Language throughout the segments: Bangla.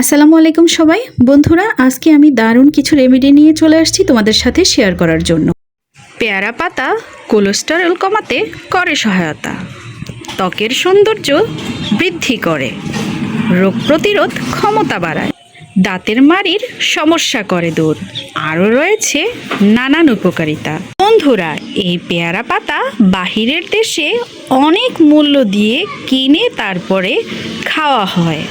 আসসালামু আলাইকুম সবাই বন্ধুরা, আজকে আমি দারুণ কিছু রেমেডি নিয়ে চলে আসছি তোমাদের সাথে শেয়ার করার জন্য। পেয়ারা পাতা কোলেস্টেরল কমাতে করে সহায়তা, ত্বকের সৌন্দর্য বৃদ্ধি করে, রোগ প্রতিরোধ ক্ষমতা বাড়ায়, দাঁতের মাড়ির সমস্যা করে দূর, আরও রয়েছে নানান উপকারিতা। বন্ধুরা, এই পেয়ারা পাতা বাহিরের দেশে অনেক মূল্য দিয়ে কিনে তারপরে খাওয়া হয়,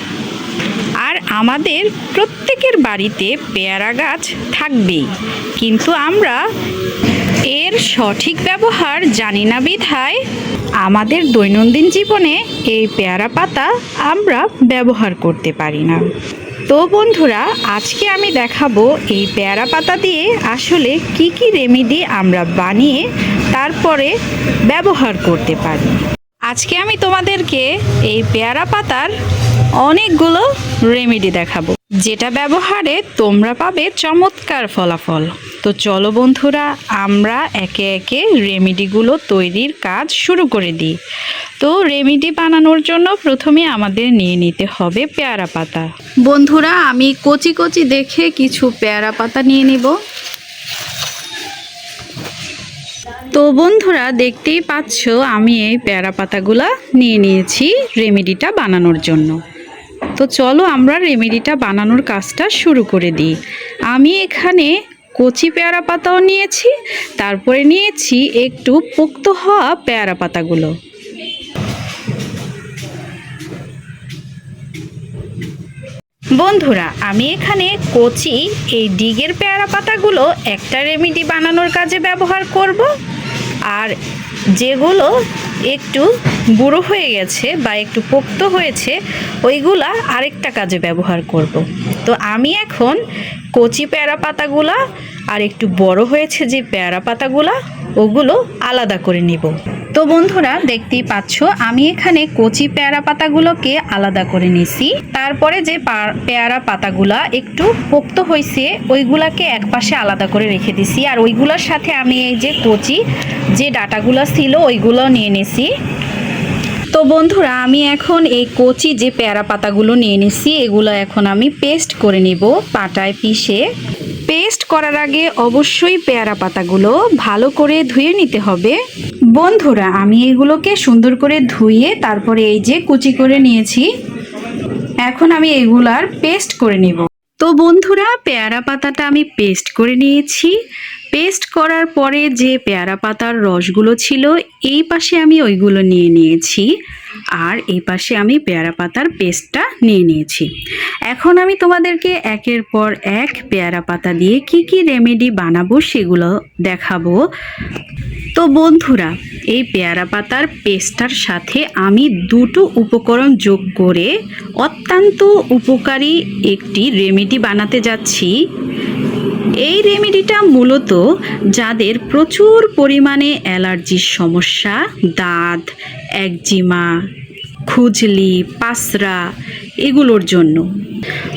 আর আমাদের প্রত্যেকের বাড়িতে পেয়ারা গাছ থাকবেই, কিন্তু আমরা এর সঠিক ব্যবহার জানি না বিধায় আমাদের দৈনন্দিন জীবনে এই পেয়ারা পাতা আমরা ব্যবহার করতে পারি না। তো বন্ধুরা, আজকে আমি দেখাবো এই পেয়ারা পাতা দিয়ে আসলে কি কি রেমেডি আমরা বানিয়ে তারপরে ব্যবহার করতে পারি। আজকে আমি তোমাদেরকে এই পেয়ারা পাতার অনেকগুলো রেমেডি দেখাবো, যেটা ব্যবহারে তোমরা পাবে চমৎকার ফলাফল। তো চলো বন্ধুরা, আমরা একে একে রেমেডিগুলো তৈরির কাজ শুরু করে দিই। তো রেমেডি বানানোর জন্য প্রথমে আমাদের নিয়ে নিতে হবে পেয়ারা পাতা। বন্ধুরা, আমি কচি কচি দেখে কিছু পেয়ারা পাতা নিয়ে নিব। তো বন্ধুরা, দেখতেই পাচ্ছ আমি এই পেয়ারা পাতাগুলা নিয়ে নিয়েছি রেমেডিটা বানানোর জন্য। তো চলো আমরা রেমেডিটা বানানোর কাজটা শুরু করে দিই। আমি এখানে কচি পেয়ারা পাতাও নিয়েছি, তারপরে নিয়েছি একটু পোক্ত হওয়া পেয়ারা পাতাগুলো। বন্ধুরা, আমি এখানে কচি এই ডিগের পেয়ারা পাতাগুলো একটা রেমেডি বানানোর কাজে ব্যবহার করব, আর যেগুলো একটু বুড়ো হয়ে গেছে বা একটু পোক্ত হয়েছে ওইগুলা আরেকটা কাজে ব্যবহার করব। তো আমি এখন কচি পেয়ারা পাতাগুলা আর একটু বড় হয়েছে যে পেয়ারা পাতাগুলা ওগুলো আলাদা করে নিব। তো বন্ধুরা, দেখতেই পাচ্ছ আমি এখানে কচি পেয়ারা পাতাগুলোকে আলাদা করে নিছি। তারপরে যে পেয়ারা পাতাগুলা একটু পোক্ত হয়েছে ওইগুলাকে একপাশে আলাদা করে রেখে দিছি, আর ওইগুলোর সাথে আমি এই যে কচি যে ডাটাগুলো ছিল ওইগুলো নিয়ে নিছি। তো বন্ধুরা, আমি এখন এই কচি যে পেয়ারা পাতাগুলো নিয়ে নিছি এগুলো এখন আমি পেস্ট করে নিব পাটায় পিষে। পেস্ট করার আগে অবশ্যই পেয়ারা পাতাগুলো ভালো করে ধুয়ে নিতে হবে। বন্ধুরা, আমি এগুলোকে সুন্দর করে ধুয়ে তারপরে এই যে কুচি করে নিয়েছি, এখন আমি এগুলার পেস্ট করে নিব। তো বন্ধুরা, পেয়ারা পাতাটা আমি পেস্ট করে নিয়েছি। পেস্ট করার পরে যে পেয়ারা পাতার রসগুলো ছিল এই পাশে আমি ওইগুলো নিয়ে নিয়েছি, আর এই পাশে আমি পেয়ারা পাতার পেস্টটা নিয়ে নিয়েছি। এখন আমি তোমাদেরকে একের পর এক পেয়ারা পাতা দিয়ে কি কি রেমেডি বানাবো সেগুলো দেখাবো। তো বন্ধুরা, এই পেয়ারা পাতার পেস্টটার সাথে আমি দুটো উপকরণ যোগ করে অত্যন্ত উপকারী একটি রেমেডি বানাতে যাচ্ছি। এই রেমেডিটা মূলত যাদের প্রচুর পরিমাণে অ্যালার্জির সমস্যা, দাঁত, একজিমা, খুজলি, পাসরা এগুলোর জন্য।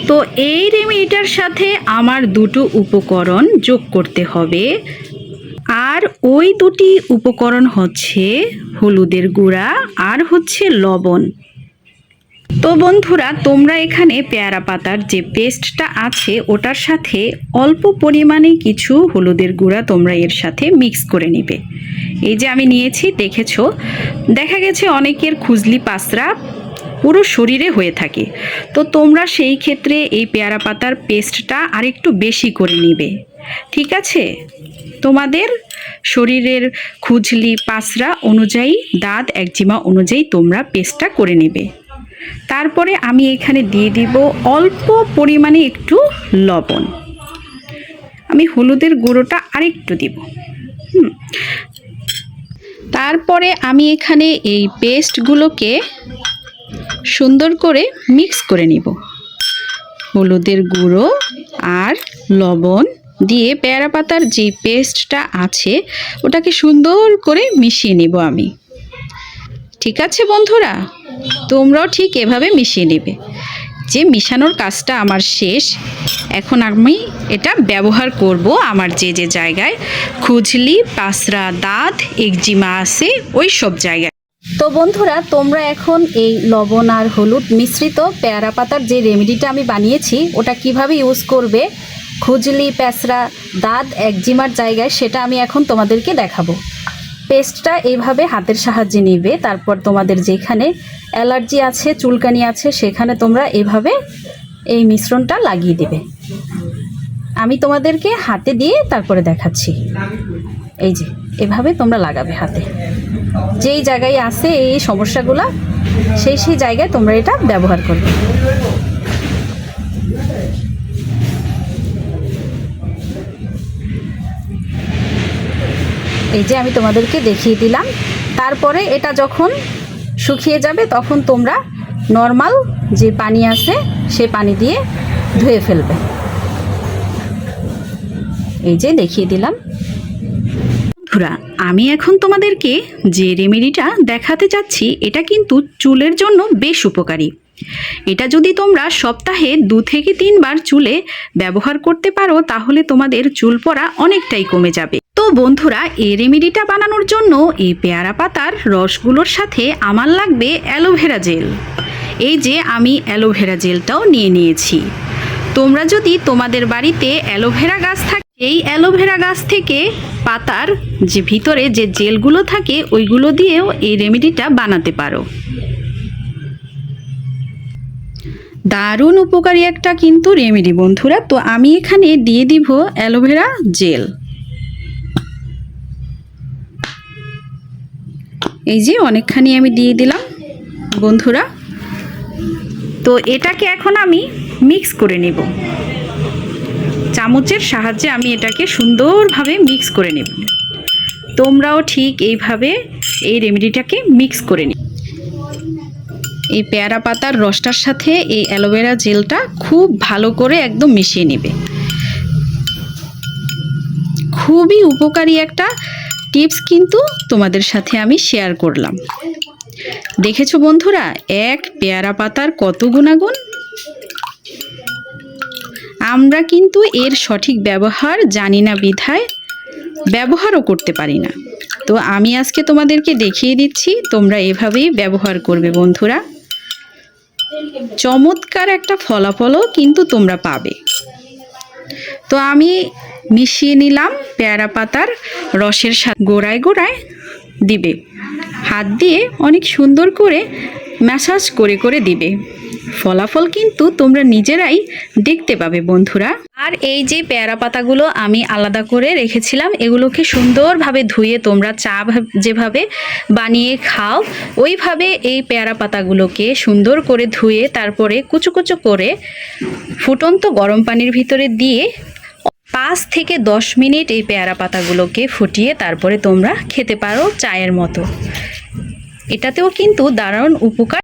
তো এই রেমেডিটার সাথে আমার দুটো উপকরণ যোগ করতে হবে, আর ওই দুটি উপকরণ হচ্ছে হলুদের গুঁড়া আর হচ্ছে লবণ। তো বন্ধুরা, তোমরা এখানে পেয়ারা পাতার যে পেস্টটা আছে ওটার সাথে অল্প পরিমাণে কিছু হলুদের গুঁড়া তোমরা এর সাথে মিক্স করে নিবে। এই যে আমি নিয়েছি, দেখেছো, দেখা গেছে অনেকের খুজলি পাসরা পুরো শরীরে হয়ে থাকে। তো তোমরা সেই ক্ষেত্রে এই পেয়ারা পাতার পেস্টটা আরেকটু বেশি করে নিবে, ঠিক আছে? তোমাদের শরীরের খুজলি পাসরা অনুযায়ী, দাঁত একজিমা অনুযায়ী তোমরা পেস্টটা করে নেবে। তারপরে আমি এখানে দিয়ে দিব অল্প পরিমাণে একটু লবণ। আমি হলুদের গুঁড়োটা আরেকটু দিব। তারপরে আমি এখানে এই পেস্টগুলোকে সুন্দর করে মিক্স করে নিব। হলুদের গুঁড়ো আর লবণ দিয়ে পেয়ারা পাতার যে পেস্টটা আছে ওটাকে সুন্দর করে মিশিয়ে নিব আমি। ঠিক আছে বন্ধুরা, তোমরাও ঠিক এভাবে মিশিয়ে নেবে। যে মিশানোর কাজটা আমার শেষ, এখন আমি এটা ব্যবহার করব আমার যে যে জায়গায় খুজলি, পাসরা, দাঁত, একজিমা আছে ওই সব জায়গায়। তো বন্ধুরা, তোমরা এখন এই লবণ আর হলুদ মিশ্রিত পেয়ারা পাতার যে রেমেডিটা আমি বানিয়েছি ওটা কিভাবে ইউজ করবে খুজলি, প্যাঁচড়া, দাঁত, একজিমার জায়গায়, সেটা আমি এখন তোমাদেরকে দেখাবো। পেস্টটা এইভাবে হাতের সাহায্যে নিবে, তারপর তোমাদের যেখানে অ্যালার্জি আছে, চুলকানি আছে, সেখানে তোমরা এইভাবে এই মিশ্রণটা লাগিয়ে দেবে। আমি তোমাদেরকে হাতে দিয়ে তারপরে দেখাচ্ছি। এই যে এভাবে তোমরা লাগাবে হাতে, যেই জায়গায় আছে এই সমস্যাগুলো, সেই জায়গায় তোমরা এটা ব্যবহার করবে। এই যে আমি তোমাদেরকে দেখিয়ে দিলাম। তারপরে এটা যখন শুকিয়ে যাবে তখন তোমরা নর্মাল যে পানি আছে সে পানি দিয়ে ধুয়ে ফেলবে। এই যে দেখিয়ে দিলাম। বন্ধুরা, আমি এখন তোমাদেরকে যে রেমেডিটা দেখাতে যাচ্ছি এটা কিন্তু চুলের জন্য বেশ উপকারী। এটা যদি তোমরা সপ্তাহে 2 থেকে 3 বার চুলে ব্যবহার করতে পারো তাহলে তোমাদের চুল পড়া অনেকটাই কমে যাবে। তো বন্ধুরা, এই রেমেডিটা বানানোর জন্য এই পেয়ারা পাতার রসগুলোর সাথে আমার লাগবে অ্যালোভেরা জেল। এই যে আমি অ্যালোভেরা জেলটাও নিয়ে নিয়েছি। তোমরা যদি তোমাদের বাড়িতে অ্যালোভেরা গাছ থাকে, এই অ্যালোভেরা গাছ থেকে পাতার যে ভিতরে যে জেলগুলো থাকে ওইগুলো দিয়েও এই রেমেডিটা বানাতে পারো। দারুণ উপকারী একটা কিন্তু রেমেডি বন্ধুরা। তো আমি এখানে দিয়ে দিব অ্যালোভেরা জেল। এই যে অনেকখানি আমি দিয়ে দিলাম বন্ধুরা। তো এটাকে এখন আমি মিক্স করে নেব। চামচের সাহায্যে আমি এটাকে সুন্দরভাবে মিক্স করে নেব। তোমরাও ঠিক এইভাবে এই রেমেডিটাকে মিক্স করে নিও। এই পেয়ারা পাতার রসটার সাথে এই অ্যালোভেরা জেলটা খুব ভালো করে একদম মিশিয়ে নেবে। খুবই উপকারী একটা টিপস কিন্তু তোমাদের সাথে আমি শেয়ার করলাম। দেখেছো বন্ধুরা, এক পেয়ারা পাতার কত গুণাগুণ। আমরা কিন্তু এর সঠিক ব্যবহার জানি না বিধায় ব্যবহারও করতে পারি না। তো আমি আজকে তোমাদেরকে দেখিয়ে দিচ্ছি, তোমরা এভাবেই ব্যবহার করবে বন্ধুরা। চমৎকার একটা ফলাফলও কিন্তু তোমরা পাবে। তো আমি মিশিয়ে নিলাম পেয়ারা পাতার রসের সাথে। গোড়ায় গোড়ায় দিবে, হাত দিয়ে অনেক সুন্দর করে ম্যাসাজ করে করে দিবে। ফলাফল কিন্তু তোমরা নিজেরাই দেখতে পাবে বন্ধুরা। আর এই যে পেয়ারা পাতাগুলো আমি আলাদা করে রেখেছিলাম, এগুলোকে সুন্দরভাবে ধুয়ে তোমরা চা যেভাবে বানিয়ে খাও ওইভাবে এই পেয়ারা পাতাগুলোকে সুন্দর করে ধুয়ে তারপরে কুচো কুচো করে ফুটন্ত গরম পানির ভিতরে দিয়ে 5 থেকে 10 মিনিট এই পেয়ারা পাতাগুলোকে ফুটিয়ে তারপরে তোমরা খেতে পারো চায়ের মতো। এটাতেও কিন্তু দারুণ উপকার।